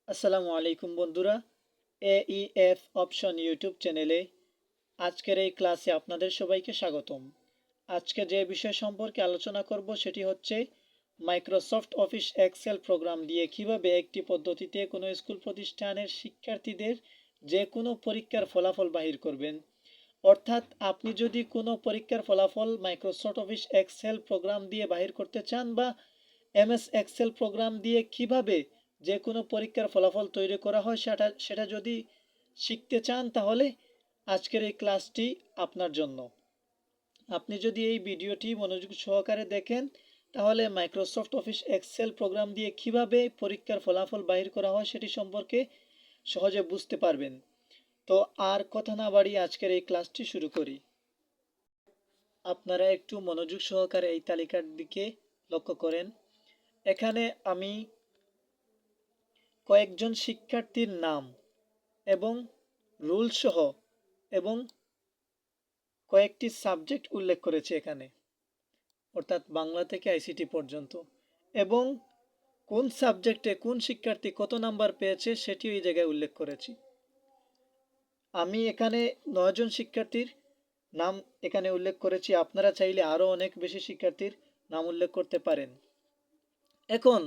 আসসালামু আলাইকুম বন্ধুরা, AEF অপশন ইউটিউব চ্যানেলে আজকের এই ক্লাসে আপনাদের সবাইকে স্বাগতম। আজকে যে বিষয় সম্পর্কে আলোচনা করব সেটি হচ্ছে মাইক্রোসফট অফিস এক্সেল প্রোগ্রাম দিয়ে কিভাবে একটি পদ্ধতিতে কোনো স্কুল প্রতিষ্ঠানের শিক্ষার্থীদের যে কোনো পরীক্ষার ফলাফল বাহির করবেন। অর্থাৎ আপনি যদি কোনো পরীক্ষার ফলাফল মাইক্রোসফট অফিস এক্সেল প্রোগ্রাম দিয়ে বাহির করতে চান বা MS এক্সেল প্রোগ্রাম দিয়ে কিভাবে যে কোনো পরীক্ষার ফলাফল তৈরি করা হয় সেটা যদি শিখতে চান তাহলে আজকের এই ক্লাসটি আপনার জন্য। আপনি যদি এই ভিডিওটি মনোযোগ সহকারে দেখেন তাহলে মাইক্রোসফট অফিস এক্সেল প্রোগ্রাম দিয়ে কিভাবে পরীক্ষার ফলাফল বাহির করা হয় সেটি সম্পর্কে সহজে বুঝতে পারবেন। তো আর কথা না বাড়িয়ে আজকের এই ক্লাসটি শুরু করি। আপনারা একটু মনোযোগ সহকারে এই তালিকার দিকে লক্ষ্য করেন। এখানে আমি কয়েকজন শিক্ষার্থীর নাম এবং রুল সহ এবং কয়েকটি সাবজেক্ট উল্লেখ করেছি এখানে, অর্থাৎ বাংলা থেকে আইসিটি পর্যন্ত, এবং কোন সাবজেক্টে কোন শিক্ষার্থী কত নাম্বার পেয়েছে সেটিও এই জায়গায় উল্লেখ করেছি। আমি এখানে 9 জন শিক্ষার্থীর নাম এখানে উল্লেখ করেছি। আপনারা চাইলে আরও অনেক বেশি শিক্ষার্থীর নাম উল্লেখ করতে পারেন। এখন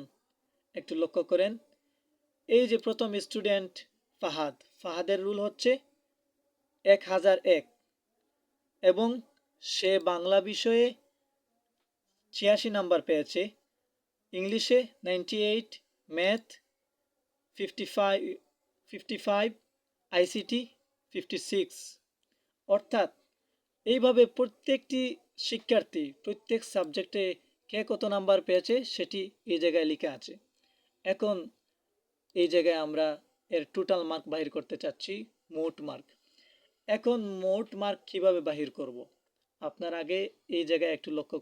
একটু লক্ষ্য করেন, এই যে প্রথম স্টুডেন্ট ফাহাদের রুল হচ্ছে 1001 এবং সে বাংলা বিষয়ে 86 নাম্বার পেয়েছে, ইংলিশে 98, ম্যাথ 55, আইসিটি 56। অর্থাৎ এইভাবে প্রত্যেকটি শিক্ষার্থী প্রত্যেক সাবজেক্টে কে কত নাম্বার পেয়েছে সেটি এই জায়গায় লেখা আছে। এখন এই জায়গায় আমরা এর টোটাল মার্ক বাহির করতে চাচ্ছি, মোট মার্ক। এখন মোট মার্ক কিভাবে বাহির করব আপনার আগে এই জায়গায় একটু লক্ষ্য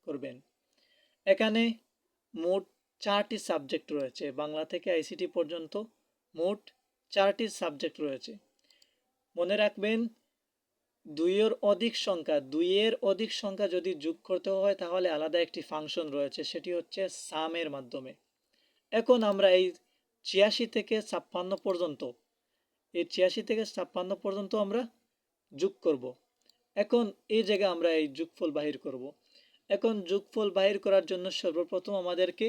করবেন। এখানে মোট 4টি সাবজেক্ট রয়েছে, বাংলা থেকে আইসিটি পর্যন্ত মোট 4টি সাবজেক্ট রয়েছে। মনে রাখবেন, দুইয়ের অধিক সংখ্যা যদি যোগ করতে হয় তাহলে আলাদা একটি ফাংশন রয়েছে, সেটি হচ্ছে সামের মাধ্যমে। এখন আমরা এই 86 থেকে 56 পর্যন্ত আমরা যোগ করব। এখন এই জায়গায় আমরা এই যোগফল বাহির করব। এখন যোগফল বাহির করার জন্য সর্বপ্রথম আমাদেরকে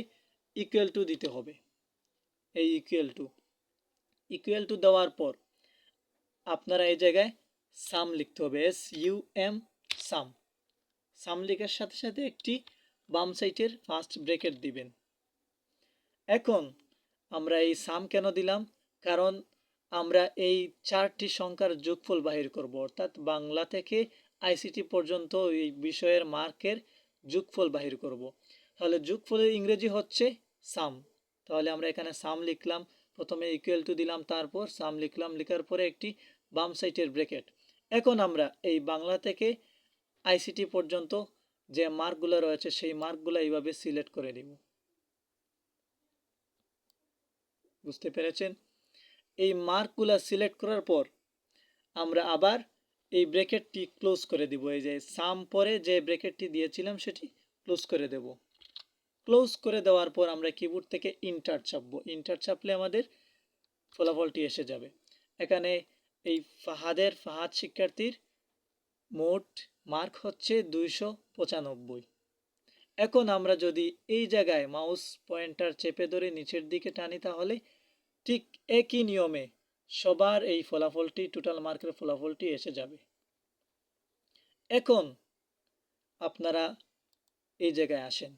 ইকুয়াল টু দিতে হবে। এই ইকুয়াল টু দেওয়ার পর আপনারা এই জায়গায় সাম লিখতে হবে, SUM, সাম লেখার সাথে সাথে একটি বাম সাইডের ফার্স্ট ব্র্যাকেট দিবেন। এখন আমরা এই সাম কেন দিলাম? কারণ আমরা এই 4টি সংখ্যার যোগফল বাহির করব, অর্থাৎ বাংলা থেকে আইসিটি পর্যন্ত এই বিষয়ের মার্কের যোগফল বাহির করব। তাহলে যোগফলের ইংরেজি হচ্ছে সাম। তাহলে আমরা এখানে সাম লিখলাম, প্রথমে ইকুয়াল টু দিলাম, তারপর সাম লিখলাম, লেখার পরে একটি বাম সাইডের ব্র্যাকেট। এখন আমরা এই বাংলা থেকে আইসিটি পর্যন্ত যে মার্কগুলো রয়েছে সেই মার্কগুলো এইভাবে সিলেক্ট করে নিব। বুঝতে পেরেছেন? এই মার্কগুলো সিলেক্ট করার পর আমরা আবার এই ব্র্যাকেটটি ক্লোজ করে দিব। এই যে সাম পরে যে ব্র্যাকেটটি দিয়েছিলাম সেটি ক্লোজ করে দেব। ক্লোজ করে দেওয়ার পর আমরা কিবোর্ড থেকে ইন্টার চাপবো। ইন্টার চাপলে আমাদের ফলাফলটি এসে যাবে। এখানে এই ফাহাদ শিক্ষার্থীর মোট মার্ক হচ্ছে 295। এখন আমরা যদি এই জায়গায় মাউস পয়েন্টার চেপে ধরে নিচের দিকে টানি তাহলে ঠিক একই নিয়মে সবার এই ফলাফলটি, টোটাল মার্কের ফলাফলটি এসে যাবে। এখন আপনারা এই জায়গায় আসেন,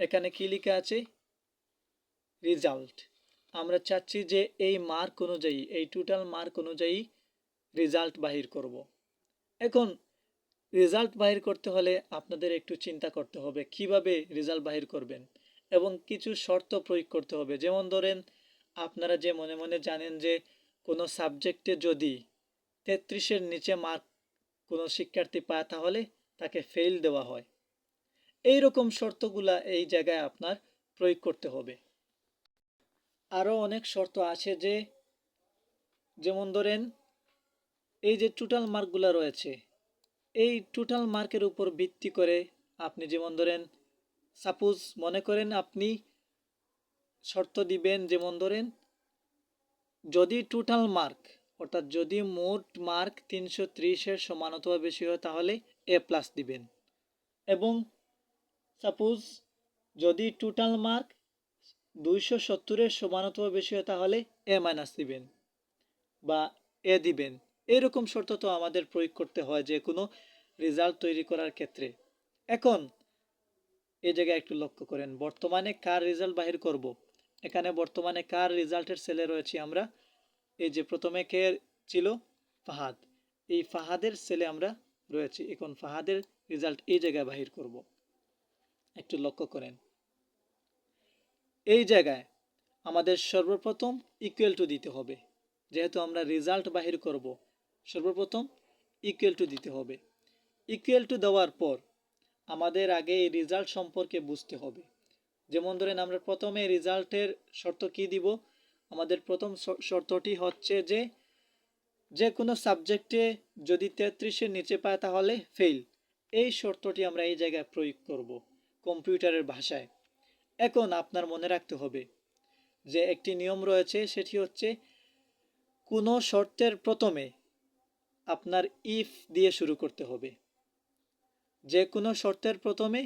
এখানে কি লেখা আছে? রেজাল্ট। আমরা চাচ্ছি যে এই মার্ক অনুযায়ী, এই টোটাল মার্ক অনুযায়ী রেজাল্ট বাহির করব। এখন রেজাল্ট বাহির করতে হলে আপনাদের একটু চিন্তা করতে হবে কিভাবে রেজাল্ট বাহির করবেন, এবং কিছু শর্ত প্রয়োগ করতে হবে। যেমন ধরেন, আপনারা যে মনে মনে জানেন যে কোনো সাবজেক্টে যদি 33-এর নিচে মার্ক কোনো শিক্ষার্থী পায় তাহলে তাকে ফেল দেওয়া হয়। এই রকম শর্তগুলা এই জায়গায় আপনার প্রয়োগ করতে হবে। আরও অনেক শর্ত আছে, যেমন ধরেন এই যে টোটাল মার্কগুলা রয়েছে, এই টোটাল মার্কের উপর ভিত্তি করে আপনি যেমন ধরেন, সাপোজ মনে করেন আপনি শর্ত দিবেন, যেমন ধরেন যদি টোটাল মার্ক অর্থাৎ যদি মোট মার্ক 330-এর সমান অথবা বেশি হয় তাহলে এ প্লাস দিবেন, এবং সাপোজ যদি টোটাল মার্ক 270-এর সমান অথবা বেশি হয় তাহলে এ মাইনাস দিবেন বা এ দিবেন। এরকম শর্ত তো আমাদের প্রয়োগ করতে হয় যে কোনো রেজাল্ট তৈরি করার ক্ষেত্রে। এখন এই জায়গায় একটু লক্ষ্য করেন, বর্তমানে কার রেজাল্ট বাহির করব। এখানে বর্তমানে কার রেজাল্টের সেলে রয়েছি আমরা, এই যে প্রথমে কে ছিল, ফাহাদ, এই ফাহাদের সেলে আমরা রয়েছি। এখন ফাহাদের রেজাল্ট এই জায়গায় বাহির করব। একটু লক্ষ্য করেন, এই জায়গায় আমাদের সর্বপ্রথম ইকুয়াল টু দিতে হবে। যেহেতু আমরা রেজাল্ট বাহির করব, সর্বপ্রথম ইকুয়াল টু দিতে হবে। ইকুয়াল টু দেওয়ার পর আমাদের আগে এই রেজাল্ট সম্পর্কে বুঝতে হবে। যেমন ধরেন আমরা প্রথমে রেজাল্টের শর্ত কি দিব, আমাদের প্রথম শর্তটি হচ্ছে যে যে কোনো সাবজেক্টে যদি 33-এর নিচে পায় তাহলে ফেল। এই শর্তটি আমরা এই জায়গায় প্রয়োগ করব কম্পিউটারের ভাষায়। এখন আপনার মনে রাখতে হবে যে একটি নিয়ম রয়েছে, সেটি হচ্ছে কোনো শর্তের প্রথমে আপনার ইফ দিয়ে শুরু করতে হবে। যে কোনো শর্তের প্রথমে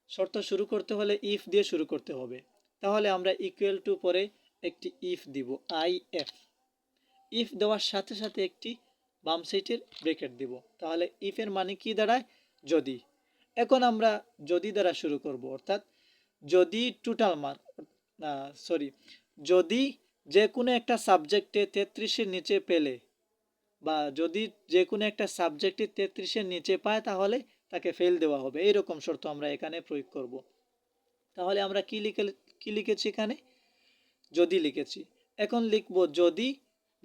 শর্ত শুরু করতে হলে ইফ দিয়ে শুরু করতে হবে। তাহলে আমরা ইকুয়াল টু পরে একটি ইফ দিব, IF। ইফ দেওয়ার সাথে সাথে একটি বাম সাইডের ব্রেকেট দিব। তাহলে ইফের মানে কি দাঁড়ায়, যদি। এখন আমরা যদি দ্বারা শুরু করব, অর্থাৎ যদি টোটাল মার্ক, যদি যে কোনো একটা সাবজেক্টে 33-এর নিচে পেলে বা যদি যে কোনো একটা সাবজেক্টে 33-এর নিচে পায় তাহলে তাকে ফেল দেওয়া হবে। এইরকম শর্ত আমরা এখানে প্রয়োগ করব। তাহলে আমরা কি লিখেছি এখানে, যদি লিখেছি। এখন লিখব যদি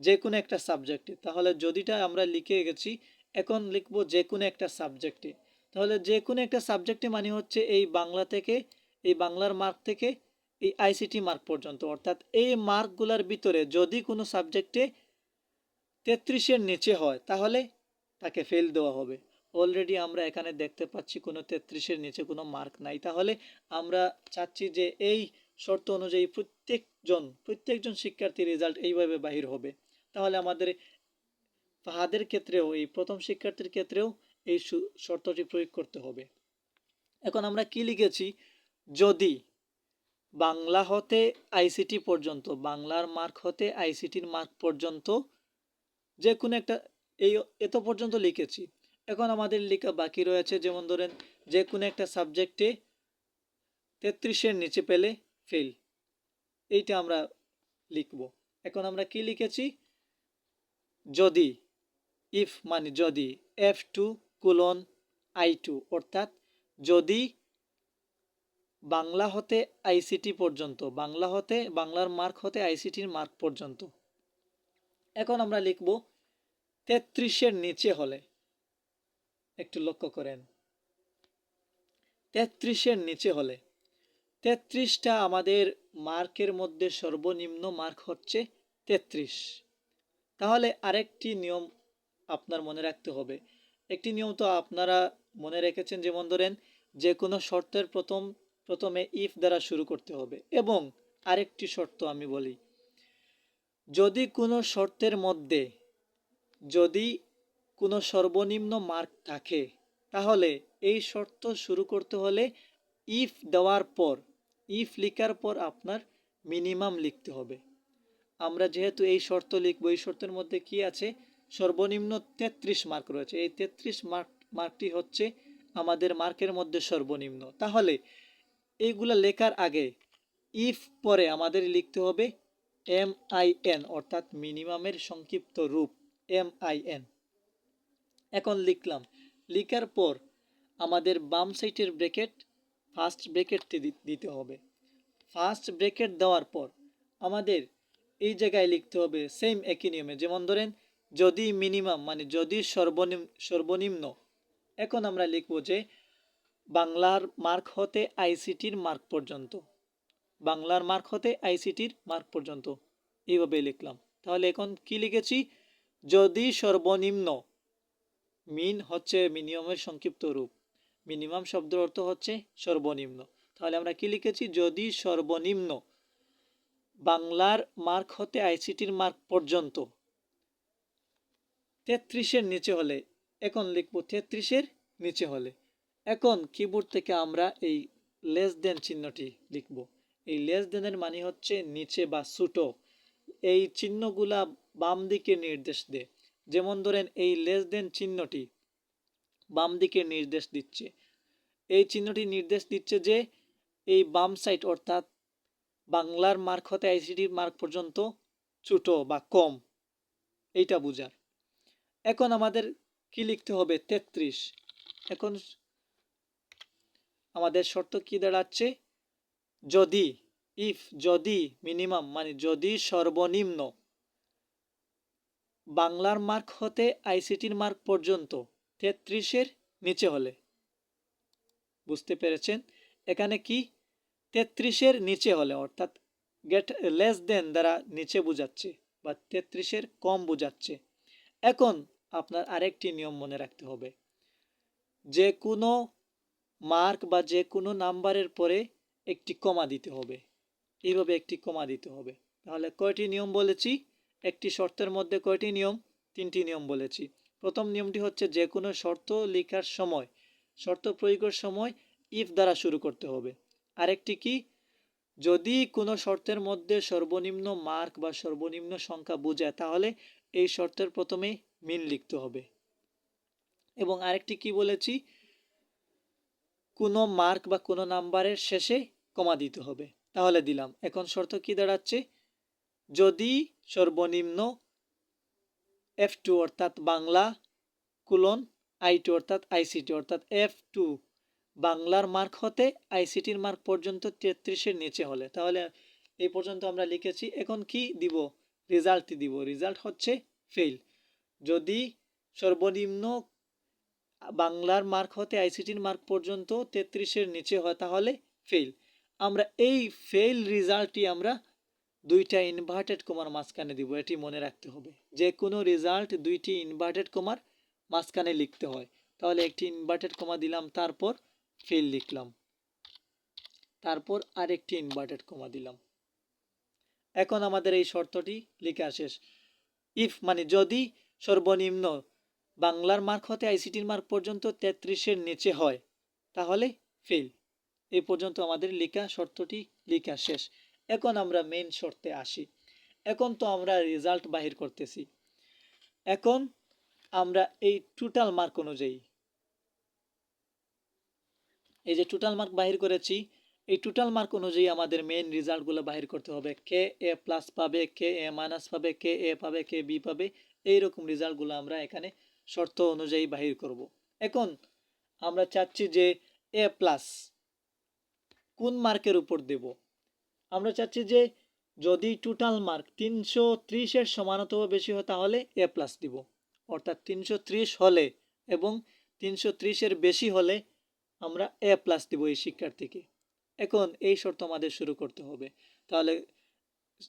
যে কোনো একটা সাবজেক্টে, তাহলে যদিটা আমরা লিখে গেছি। এখন লিখব যে কোনো একটা সাবজেক্টে। তাহলে যে কোনো একটা সাবজেক্টে মানে হচ্ছে এই বাংলা থেকে, এই বাংলার মার্ক থেকে এই ICT মার্ক পর্যন্ত, অর্থাৎ এই মার্কগুলোর ভিতরে যদি কোনো সাবজেক্টে 33-এর নিচে হয় তাহলে তাকে ফেল দেওয়া হবে। অলরেডি আমরা এখানে দেখতে পাচ্ছি কোনো 33-এর নিচে কোনো মার্ক নাই। তাহলে আমরা চাচ্ছি যে এই শর্ত অনুযায়ী প্রত্যেকজন শিক্ষার্থীর রেজাল্ট এইভাবে বাহির হবে। তাহলে আমাদের ফাহাদের ক্ষেত্রেও, এই প্রথম শিক্ষার্থীর ক্ষেত্রেও এই শর্তটি প্রয়োগ করতে হবে। এখন আমরা কি লিখেছি, যদি বাংলা হতে ICT পর্যন্ত, বাংলার মার্ক হতে ICTর মার্ক পর্যন্ত যে কোনো একটা, এই এত পর্যন্ত লিখেছি। এখন আমাদের লেখা বাকি রয়েছে, যেমন ধরেন যে কোনো একটা সাবজেক্টে 33-এর নিচে পেলে ফেল, এইটা আমরা লিখব। এখন আমরা কি লিখেছি, যদি, ইফ মানে যদি F2:I2, অর্থাৎ যদি বাংলা হতে ICT পর্যন্ত, বাংলার মার্ক হতে ICTর মার্ক পর্যন্ত। এখন আমরা লিখব 33-এর নিচে হলে, একটু লক্ষ্য করেন, 33-এর নিচে হলে, 33টা আমাদের মার্কের মধ্যে সর্বনিম্ন মার্ক হচ্ছে 33। তাহলে আরেকটি নিয়ম আপনার মনে রাখতে হবে। একটি নিয়ম তো আপনারা মনে রেখেছেন, যেমন ধরেন যে কোনো শর্তের প্রথমে ইফ দ্বারা শুরু করতে হবে। এবং আরেকটি শর্ত আমি বলি, যদি কোনো শর্তের মধ্যে যদি কোনো সর্বনিম্ন মার্ক থাকে তাহলে এই শর্ত শুরু করতে হলে ইফ দেওয়ার পর, ইফ লেখার পর আপনার মিনিমাম লিখতে হবে। আমরা যেহেতু এই শর্ত লিখব, এই শর্তের মধ্যে কি আছে, সর্বনিম্ন 33 মার্ক রয়েছে। এই 33 মার্কটি হচ্ছে আমাদের মার্কের মধ্যে সর্বনিম্ন। তাহলে এইগুলা লেখার আগে ইফ পরে আমাদের লিখতে হবে MIN, অর্থাৎ মিনিমামের সংক্ষিপ্ত রূপ MIN। এখন লিখলাম, লিখার পর আমাদের বাম সাইডের ব্র্যাকেট ফার্স্ট ব্র্যাকেটটি দিতে হবে। ফার্স্ট ব্র্যাকেট দেওয়ার পর আমাদের এই জায়গায় লিখতে হবে সেম একই নিয়মে, যেমন ধরেন যদি মিনিমাম মানে যদি সর্বনিম্ন। এখন আমরা লিখব যে বাংলার মার্ক হতে ICTর মার্ক পর্যন্ত, বাংলার মার্ক হতে ICTর মার্ক পর্যন্ত, এইভাবে লিখলাম। তাহলে এখন কি লিখেছি, যদি সর্বনিম্ন, মিন হচ্ছে মিনিমামের সংক্ষিপ্ত রূপ, মিনিমাম শব্দের অর্থ হচ্ছে সর্বনিম্ন। তাহলে আমরা কি লিখেছি, যদি সর্বনিম্ন বাংলার মার্ক হতে আইসিটির মার্ক পর্যন্ত 33-এর নিচে হলে, এখন লিখব 33-এর নিচে হলে। এখন কিবোর্ড থেকে আমরা এই লেস দেন চিহ্নটি লিখব। এই লেস দেনের মানে হচ্ছে নিচে বা ছোটো। এই চিহ্নগুলা বাম দিকে নির্দেশ দেয়। যেমন ধরেন এই লেস দেন চিহ্নটি বাম দিকে নির্দেশ দিচ্ছে। এই চিহ্নটি নির্দেশ দিচ্ছে যে এই বাম সাইড অর্থাৎ বাংলার মার্ক হতে আইসিটির মার্ক পর্যন্ত ছোট বা কম, এইটা বোঝার। এখন আমাদের কি লিখতে হবে? 33। এখন আমাদের শর্ত কি দাঁড়াচ্ছে? যদি, ইফ, যদি মিনিমাম মানে যদি সর্বনিম্ন বাংলার মার্ক হতে আইসিটির মার্ক পর্যন্ত 33-এর নিচে হলে। বুঝতে পেরেছেন? এখানে কি 33-এর নিচে হলে অর্থাৎ গেট লেস দেন দ্বারা নিচে বোঝাচ্ছে বা 33-এর কম বোঝাচ্ছে। এখন আপনার আরেকটি নিয়ম মনে রাখতে হবে, যে কোনো মার্ক বা যে কোনো নাম্বারের পরে একটি কমা দিতে হবে। এইভাবে একটি কমা দিতে হবে। তাহলে কয়টি নিয়ম বলেছি? একটি শর্তের মধ্যে কয়টি নিয়ম? 3টি নিয়ম বলেছি। প্রথম নিয়মটি হচ্ছে যে কোনো শর্ত লেখার সময়, শর্ত প্রয়োগের সময় ইফ দ্বারা শুরু করতে হবে। আরেকটি কি? যদি কোনো শর্তের মধ্যে সর্বনিম্ন মার্ক বা সর্বনিম্ন সংখ্যা বোঝায় তাহলে এই শর্তের প্রথমে মিন লিখতে হবে। এবং আরেকটি কি বলেছি? কোনো মার্ক বা কোনো নাম্বারের শেষে কমা দিতে হবে। তাহলে দিলাম। এখন শর্ত কি দাঁড়াচ্ছে? যদি সর্বনিম্ন F2 অর্থাৎ বাংলা কুলন I2 অর্থাৎ আইসিটি অর্থাৎ F2 বাংলার মার্ক হতে আইসিটির মার্ক পর্যন্ত 33-এর নিচে হলে। তাহলে এই পর্যন্ত আমরা লিখেছি। এখন কি দিব? রেজাল্টটি দিব। রেজাল্ট হচ্ছে ফেল। যদি সর্বনিম্ন বাংলার মার্ক হতে আইসিটির মার্ক পর্যন্ত 33-এর নিচে হয় তাহলে ফেল। আমরা এই ফেল রেজাল্টটি আমরা দুইটা ইনভার্টেড কমার মাঝখানে দিব। এটি মনে রাখতে হবে। যে কোনো রেজাল্ট দুইটি ইনভার্টেড কমার মাঝখানে লিখতে হয়। তাহলে একটি ইনভার্টেড কমা দিলাম, তারপর ফেল লিখলাম, তারপর আরেকটি ইনভার্টেড কমা দিলাম। এখন আমাদের এই শর্তটি লেখা শেষ। ইফ মানে যদি সর্বনিম্ন বাংলার মার্ক হতে আইসিটির মার্ক পর্যন্ত 33-এর নিচে হয় তাহলে ফেল। এই পর্যন্ত আমাদের লেখা শর্তটি লেখা শেষ। এখন আমরা মেইন শর্তে আসি। এখন তো আমরা রেজাল্ট বাহির করতেছি। এখন আমরা এই টোটাল মার্ক অনুযায়ী, এই যে টোটাল মার্ক বাহির করেছি, এই টোটাল মার্ক অনুযায়ী আমাদের মেইন রেজাল্টগুলো বাহির করতে হবে। কে এ প্লাস পাবে, কে এ মাইনাস পাবে, কে এ পাবে, কে বি পাবে, এইরকম রেজাল্টগুলো আমরা এখানে শর্ত অনুযায়ী বাহির করব। এখন আমরা চাচ্ছি যে এ প্লাস কোন মার্কের উপর দেব? আমরা চাচ্ছি যে যদি টোটাল মার্ক 330-এর সমান অথবা বেশি হয় তাহলে এ প্লাস দিব। অর্থাৎ 330 হলে এবং 330-এর বেশি হলে আমরা এ প্লাস দিব এই শিক্ষার্থীকে। এখন এই শর্ত আমাদের শুরু করতে হবে। তাহলে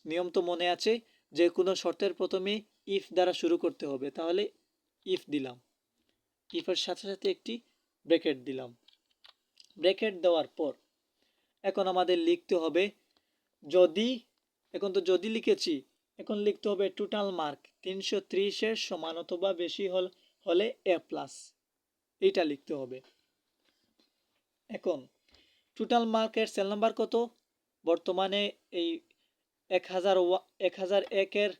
নিয়ম তো মনে আছে, যে কোনো শর্তের প্রথমে ইফ দ্বারা শুরু করতে হবে। তাহলে ইফ দিলাম, ইফের সাথে সাথে একটি ব্র্যাকেট দিলাম। ব্র্যাকেট দেওয়ার পর এখন আমাদের লিখতে হবে যদি, এখন তো যদি লিখেছি, এখন লিখতে হবে টোটাল মার্ক 330-এর সমান অথবা বেশি হলে এ প্লাস, এইটা লিখতে হবে। এখন টোটাল মার্কের সেল নাম্বার কত? বর্তমানে এই 1001-এর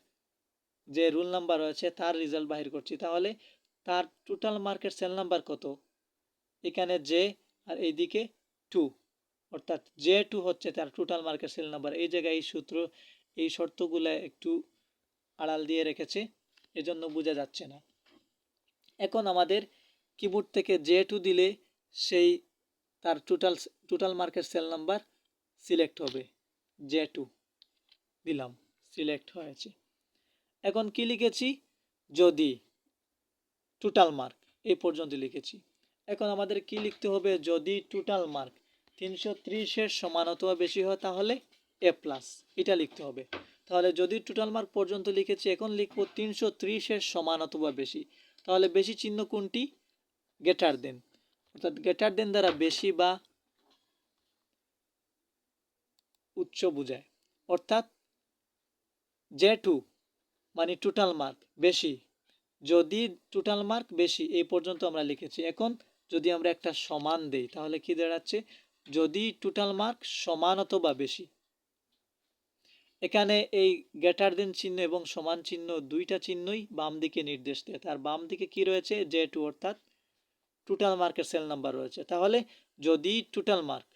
যে রুল নাম্বার রয়েছে তার রেজাল্ট বাহির করছি। তাহলে তার টোটাল মার্কের সেল নাম্বার কত? এখানে জে আর এইদিকে 2, অর্থাৎ J2 হচ্ছে তার টোটাল মার্কের সেল নাম্বার। এই জায়গায় এই সূত্র, এই শর্তগুলো একটু আড়াল দিয়ে রেখেছে, এজন্য বোঝা যাচ্ছে না। এখন আমাদের কিবোর্ড থেকে J2 দিলে সেই তার টোটাল মার্কের সেল নাম্বার সিলেক্ট হবে। J2 দিলাম, সিলেক্ট হয়েছে। এখন কি লিখেছি? যদি টোটাল মার্ক, এই পর্যন্ত লিখেছি। এখন আমাদের কি লিখতে হবে? যদি টোটাল মার্ক 330-এর সমান অথবা বেশি হয় তাহলে এ প্লাস, এটা লিখতে হবে। তাহলে যদি টোটাল মার্ক পর্যন্ত লিখেছি, এখন লিখব 330-এর সমান অথবা বেশি। তাহলে বেশি চিহ্ন কোনটি? গ্রেটার দেন, অর্থাৎ গ্রেটার দেন দ্বারা বেশি বা উচ্চ বোঝায়। অর্থাৎ J2 মানে টোটাল মার্ক বেশি, যদি টোটাল মার্ক বেশি, এই পর্যন্ত আমরা লিখেছি। এখন যদি আমরা একটা সমান দেই তাহলে কি দাঁড়াচ্ছে, যদি টোটাল মার্ক সমান অথবা বেশি। এখানে এই গ্রেটার দেন চিহ্ন এবং সমান চিহ্ন দুইটা চিহ্নই বাম দিকে নির্দেশ দেয়। তার বাম দিকে কি রয়েছে, J2 অর্থাৎ টোটাল মার্কের সেল নাম্বার রয়েছে। তাহলে যদি টোটাল মার্ক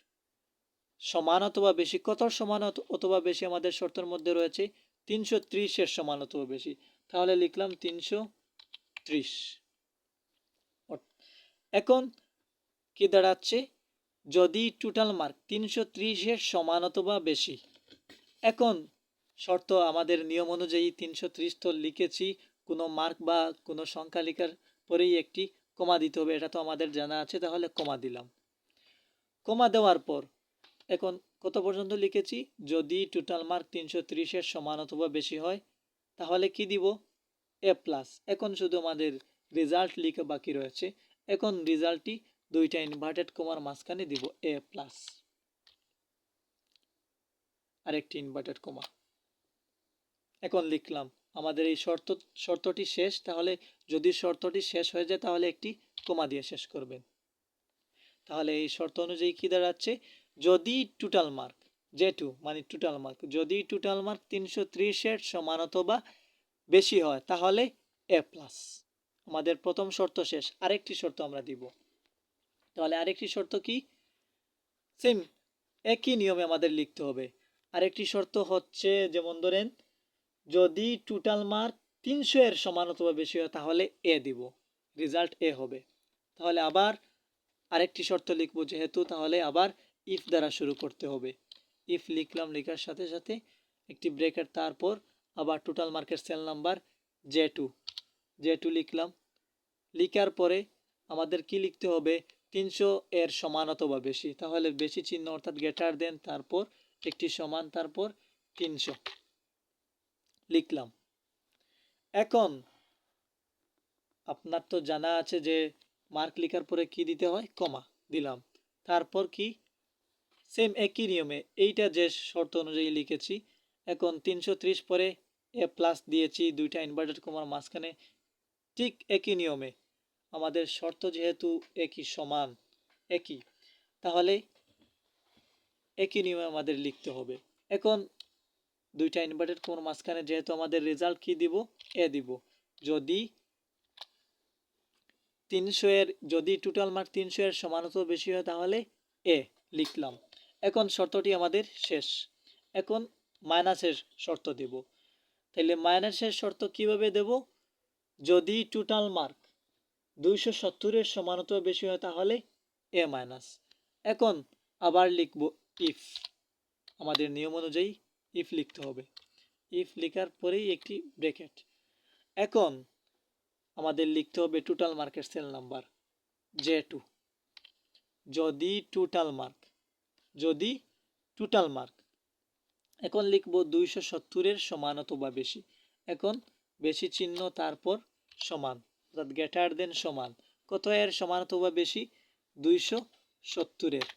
সমান অথবা বেশি, কত সমান অথবা বেশি আমাদের শর্তের মধ্যে রয়েছে 330-এর সমান অথবা বেশি, তাহলে লিখলাম 330। এখন কি দাঁড়াচ্ছে, যদি টোটাল মার্ক 330-এর সমান অথবা বেশি। এখন শর্ত আমাদের নিয়ম অনুযায়ী 330 তো লিখেছি, কোনো মার্ক বা কোনো সংখ্যা লেখার পরেই একটি কমা দিতে হবে, এটা তো আমাদের জানা আছে। তাহলে কমা দিলাম। কমা দেওয়ার পর এখন কত পর্যন্ত লিখেছি, যদি টোটাল মার্ক 330-এর সমান অথবা বেশি হয় তাহলে কি দিব, A+। এখন শুধু আমাদের রেজাল্ট লিখা বাকি রয়েছে। এখন রেজাল্টটি দুইটা ইনভার্টেড কমার মাঝখানে দিব A+, আরেকটি ইনভার্টেড কমা। এখন লিখলাম, আমাদের এই শর্তটি শেষ। তাহলে যদি শর্তটি শেষ হয়ে যায় তাহলে একটি কমা দিয়ে শেষ করবেন। তাহলে এই শর্ত অনুযায়ী কি দাঁড়াচ্ছে, যদি টোটাল মার্ক J2 মানে টোটাল মার্ক, যদি টোটাল মার্ক 330-এর সমান অথবা বেশি হয় তাহলে A+। আমাদের প্রথম শর্ত শেষ, আরেকটি শর্ত আমরা দিব। তাহলে আরেকটি শর্ত কি, সেম একই নিয়মে আমাদের লিখতে হবে। আরেকটি শর্ত হচ্ছে, যেমন ধরেন যদি টোটাল মার্ক 300-এর সমান অথবা বেশি হয় তাহলে A দিব, রেজাল্ট A হবে। তাহলে আবার আরেকটি শর্ত লিখবো যেহেতু, তাহলে আবার ইফ দ্বারা শুরু করতে হবে। ইফ লিখলাম, লেখার সাথে সাথে একটি ব্রেকেট, তারপর আবার টোটাল মার্কের সেল নাম্বার J2 লিখলাম। লিখার পরে আমাদের কি লিখতে হবে, 300-এর সমান অথবা বেশি। তাহলে বেশি চিহ্ন অর্থাৎ গ্রেটার দেন, তারপর একটি সমান, তারপর 300 লিখলাম। এখন আপনার তো জানা আছে যে মার্ক লেখার পরে কি দিতে হয়, কমা দিলাম। তারপর কি, সেম একই নিয়মে এইটা যে শর্ত অনুযায়ী লিখেছি। এখন 330 পরে A+ দিয়েছি দুইটা ইনভার্টেড কমার মাঝখানে, ঠিক একই নিয়মে আমাদের শর্ত যেহেতু একই সমান একই, তাহলে একই নিয়মে আমাদের লিখতে হবে। এখন দুইটা ইনভার্টেড কমার মাঝখানে যেহেতু আমাদের রেজাল্ট কি দিব, A দিব। যদি 300-এর যদি টোটাল মার্ক 300-এর সমান অথবা বেশি হয় তাহলে A লিখলাম। এখন শর্তটি আমাদের শেষ। এখন মাইনাসের শর্ত দেব। তাহলে মাইনাসের শর্ত কিভাবে দেব, যদি টোটাল মার্ক 270-এর সমান অথবা বেশি হয় তাহলে A-। এখন আবার লিখব ইফ, আমাদের নিয়ম অনুযায়ী ইফ লিখতে হবে। ইফ লেখার পরেই একটি ব্র্যাকেট। এখন আমাদের লিখতে হবে টোটাল মার্কের সেল নাম্বার J2। যদি টোটাল মার্ক এখন লিখব 270-এর সমান অথবা বেশি। এখন বেশি চিহ্ন, তারপর সমান, অর্থাৎ গ্রেটার দেন সমান। কত এর সমান অথবা বেশি, 270-এর।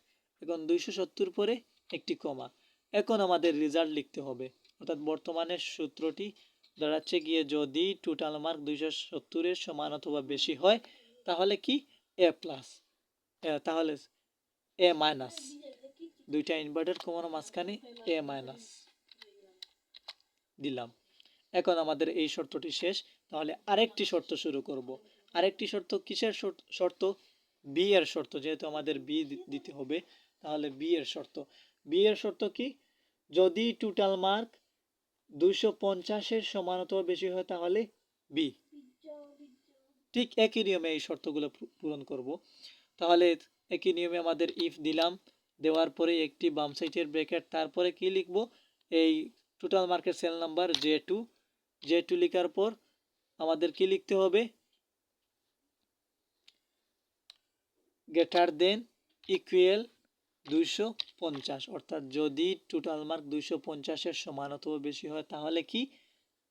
এখন 270 পরে একটি কমা। এখন আমাদের রেজাল্ট লিখতে হবে, অর্থাৎ বর্তমানের সূত্রটি দাঁড়াচ্ছে গিয়ে, যদি টোটাল মার্ক 270-এর সমান অথবা বেশি হয় তাহলে কি, A+, তাহলে A-, দুইটা ইনভার্টেড কমার মাঝখানে A- দিলাম। এখন আমাদের এই শর্তটি শেষ। তাহলে আরেকটি শর্ত শুরু করব। আরেকটি শর্ত কিসের শর্ত, বি এর শর্ত, যেহেতু আমাদের বি দিতে হবে। তাহলে বি এর শর্ত কি, যদি টোটাল মার্ক 250-এর সমান অথবা বেশি হয় তাহলে বি। ঠিক একই নিয়মে এই শর্তগুলো পূরণ করব। তাহলে একই নিয়মে আমাদের ইফ দিলাম, দেওয়ার পরে একটি বাম সাইডের ব্র্যাকেট, তারপরে কি লিখব, এই total market cell number J2 লেখার পর আমাদের কি লিখতে হবে, গ্রেটার দেন ইকুয়াল 250, অর্থাৎ যদি টোটাল মার্ক 250-এর সমান অথবা বেশি হয় তাহলে কি,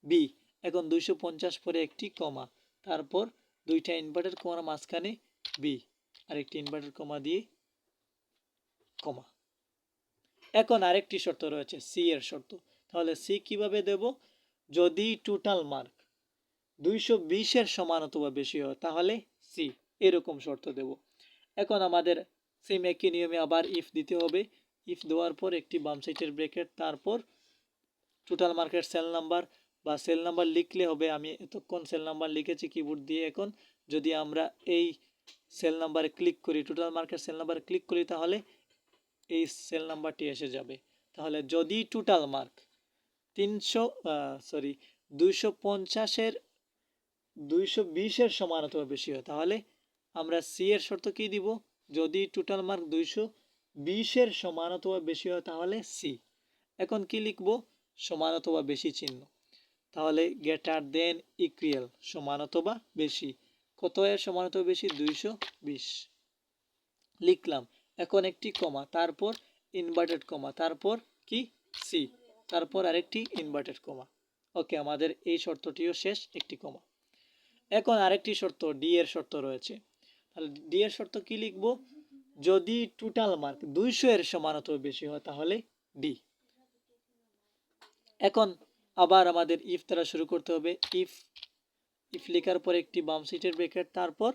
বি। এখন 250 পরে একটি কমা, তারপর দুইটা ইনভার্টেড কমার মাঝখানে বি, আরেকটি ইনভার্টেড কমা দিয়ে কমা। এখন আরেকটি শর্ত রয়েছে সি এর শর্ত। তাহলে সি কিভাবে দেব, যদি টোটাল মার্ক 220-এর সমান অথবা বেশি হয় তাহলে সি, এরকম শর্ত দেব। এখন আমাদের সেম একই নিয়মে আবার ইফ দিতে হবে। ইফ দেওয়ার পর একটি বাম সাইডের ব্র্যাকেট, তারপর টোটাল মার্কের সেল নাম্বার বা সেল নাম্বার লিখলে হবে। আমি এতক্ষণ সেল নাম্বার লিখেছি কিবোর্ড দিয়ে। এখন যদি আমরা এই সেল নাম্বারে ক্লিক করি, টোটাল মার্কের সেল নাম্বারে ক্লিক করি, তাহলে এই সেল নাম্বারটি এসে যাবে। তাহলে যদি টোটাল মার্ক 250-এর 220-এর সমান অথবা বেশি হয় তাহলে আমরা সি এর শর্ত কি দিব? যদি টোটাল মার্ক 220-এর সমান অথবা বেশি হয় তাহলে সি। এখন কি লিখব? সমান অথবা বেশি চিহ্ন। তাহলে গ্রেটার দেন ইকুয়াল, সমান অথবা বেশি। কত এর সমান অথবা বেশি? 220 লিখলাম। এখন একটি কমা, তারপর ইনভার্টেড কমা, তারপর কি সি, তারপর আরেকটি ইনভার্টেড কমা। ওকে, আমাদের এই শর্তটিও শেষ, একটি কমা। এখন আরেকটি শর্ত, ডি এর শর্ত রয়েছে। তাহলে ডি এর শর্ত কি লিখব? যদি টোটাল মার্ক 200-এর সমান অথবা বেশি হয় তাহলে ডি। এখন আবার আমাদের ইফ দ্বারা শুরু করতে হবে। ইফ লেখার পর একটি বাম সাইডের ব্র্যাকেট, তারপর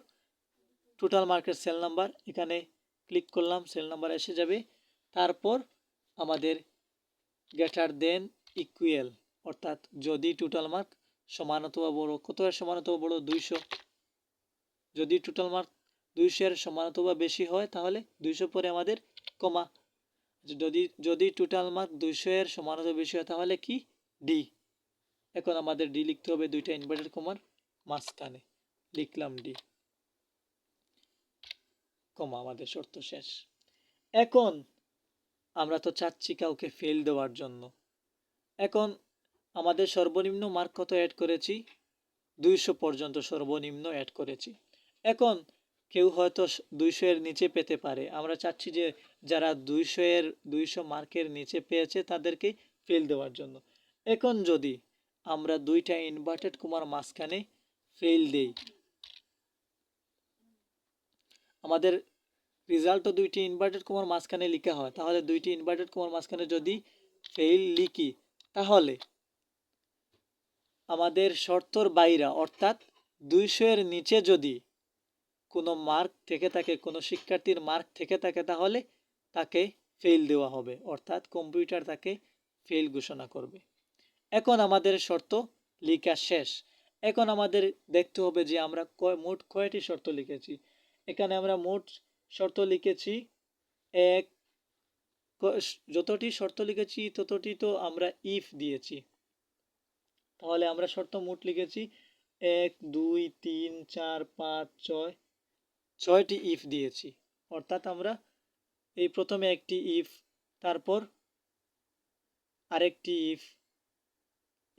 টোটাল মার্কের সেল নাম্বার, এখানে ক্লিক করলাম, সেল নাম্বার এসে যাবে। তারপর আমাদের গ্রেটার দেন ইকুয়াল, অর্থাৎ যদি টোটাল মার্ক সমান অথবা বড়, কত এর সমান অথবা বড়? 200। যদি টোটাল মার্ক 200-এর সমান অথবা বেশি হয় তাহলে 200 পরে আমাদের কমা। যদি টোটাল মার্ক 200-এর সমান অথবা বেশি হয় তাহলে কি? ডি। এখন আমাদের ডি লিখতে হবে দুইটা ইনভার্টেড কমার মাঝখানে, লিখলাম ডি, কমা, আমাদের শর্ত শেষ। এখন আমরা তো চাচ্ছি কাউকে ফেল দেওয়ার জন্য। এখন আমাদের সর্বনিম্ন মার্ক কত অ্যাড করেছি? 200 পর্যন্ত সর্বনিম্ন অ্যাড করেছি। এখন কেউ হয়তো 200-এর নিচে পেতে পারে। আমরা চাচ্ছি যে যারা 200 মার্কের নিচে পেয়েছে তাদেরকে ফেল দেওয়ার জন্য। এখন যদি আমরা দুইটা ইনভার্টেড কমার মাঝখানে ফেল দেই, আমাদের রেজাল্টও দুইটি ইনভার্টেড কমার মাঝখানে লেখা হয়। তাহলে দুইটি ইনভার্টেড কমার মাঝখানে যদি ফেল লিখি তাহলে আমাদের শর্তর বাইরে, অর্থাৎ 200-এর নিচে যদি কোনো মার্ক থেকে থাকে, কোনো শিক্ষার্থীর মার্ক থেকে থাকে, তাহলে তাকে ফেল দেওয়া হবে, অর্থাৎ কম্পিউটার তাকে ফেল ঘোষণা করবে। এখন আমাদের শর্ত লেখা শেষ। এখন আমাদের দেখতে হবে যে আমরা মোট কয়টি শর্ত লিখেছি। এখানে আমরা মোট শর্ত লিখেছি এক, যতটি শর্ত লিখেছি ততটি তো আমরা ইফ দিয়েছি। তাহলে আমরা শর্ত মোট লিখেছি 1 2 3 4 5 6, 6টি ইফ দিয়েছি। অর্থাৎ আমরা এই প্রথমে একটি ইফ, তারপর আরেকটি ইফ,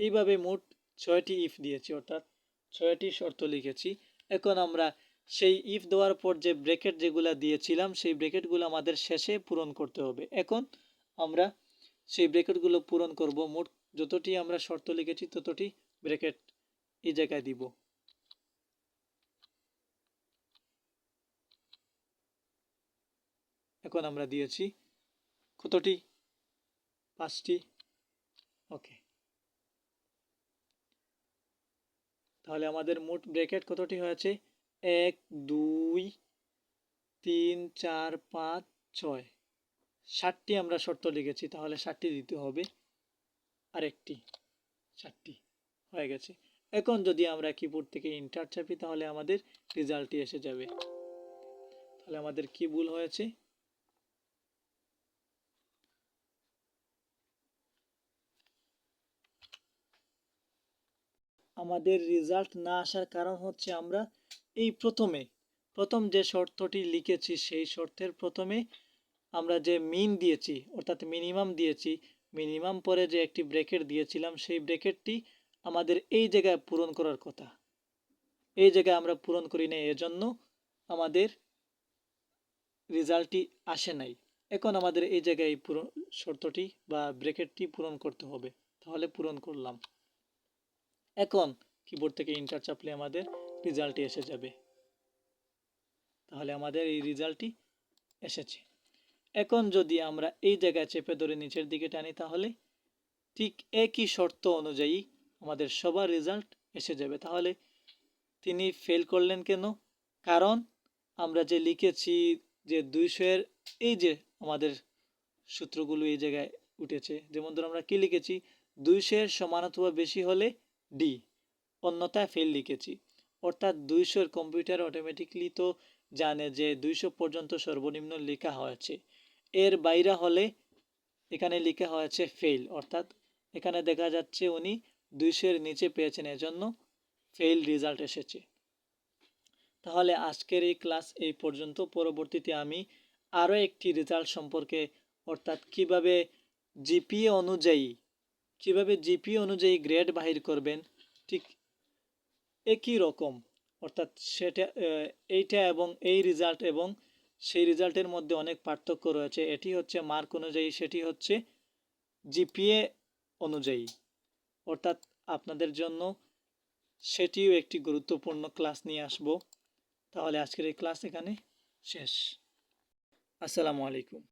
এইভাবে মোট 6টি ইফ দিয়েছি, অর্থাৎ 6টি শর্ত লিখেছি। এখন আমরা সেই ইফ দেওয়ার পর যে ব্র্যাকেট যেগুলো দিয়েছিলাম সেই ব্র্যাকেটগুলো আমাদের শেষে পূরণ করতে হবে। এখন আমরা সেই ব্র্যাকেটগুলো পূরণ করব। মোট যতটি আমরা শর্ত লিখেছি ততটি ব্র্যাকেট এই জায়গায় দিব। এখন আমরা দিয়েছি কতটি? 5টি। ওকে, তাহলে আমাদের মোট ব্র্যাকেট কতটি হয়েছে? 1 2 3 4 5 6, 7টি আমরা শর্ত লিখেছি, তাহলে 7টি দিতে হবে, আরেকটি, 7টি হয়ে গেছে। এখন যদি আমরা কিবোর্ড থেকে ইন্টার চাপি তাহলে আমাদের রেজাল্টটি এসে যাবে। তাহলে আমাদের কি ভুল হয়েছে? আমাদের রেজাল্ট না আসার কারণ হচ্ছে আমরা এই প্রথম যে শর্তটি লিখেছি সেই শর্তের প্রথমে আমরা যে মিন দিয়েছি, অর্থাৎ মিনিমাম দিয়েছি, মিনিমাম পরে যে একটি ব্র্যাকেট দিয়েছিলাম সেই ব্র্যাকেটটি আমাদের এই জায়গায় পূরণ করার কথা, এই জায়গায় আমরা পূরণ করি না, এজন্য আমাদের রেজাল্টটি আসে নাই। এখন আমাদের এই জায়গায় শর্তটি বা ব্র্যাকেটটি পূরণ করতে হবে, তাহলে পূরণ করলাম। এখন কিবোর্ড থেকে ইন্টার চাপলে আমাদের রেজাল্টটি এসে যাবে। তাহলে আমাদের এই রেজাল্টটি এসেছে। এখন যদি আমরা এই জায়গায় চেপে ধরে নিচের দিকে টানি তাহলে ঠিক একই শর্ত অনুযায়ী আমাদের সবার রেজাল্ট এসে যাবে। তাহলে তিনি ফেল করলেন কেন? কারণ আমরা যে লিখেছি যে 200-এর এই যে আমাদের সূত্রগুলো এই জায়গায় উঠেছে, যেমন ধরো আমরা কি লিখেছি, 200-এর সমান অথবা বেশি হলে ডি, অন্যথায় ফেল লিখেছি। অর্থাৎ 200-এর কম্পিউটার অটোমেটিকলি তো জানে যে 200 পর্যন্ত সর্বনিম্ন লেখা হয়েছে, এর বাইরে হলে এখানে লেখা হয়েছে ফেল। অর্থাৎ এখানে দেখা যাচ্ছে উনি 200-এর নিচে পেয়েছেন, এজন্য ফেল রেজাল্ট এসেছে। তাহলে আজকের এই ক্লাস এই পর্যন্ত। পরবর্তীতে আমি আরও একটি রেজাল্ট সম্পর্কে, অর্থাৎ কিভাবে জিপিএ অনুযায়ী গ্রেড বাহির করবেন, ঠিক একই রকম, অর্থাৎ সেটা এইটা এবং এই রেজাল্ট এবং সেই রেজাল্টের মধ্যে অনেক পার্থক্য রয়েছে। এটি হচ্ছে মার্ক অনুযায়ী, সেটি হচ্ছে জিপিএ অনুযায়ী। অর্থাৎ আপনাদের জন্য সেটিও একটি গুরুত্বপূর্ণ ক্লাস নিয়ে আসব। তাহলে আজকের এই ক্লাস এখানে শেষ। আসসালামু আলাইকুম।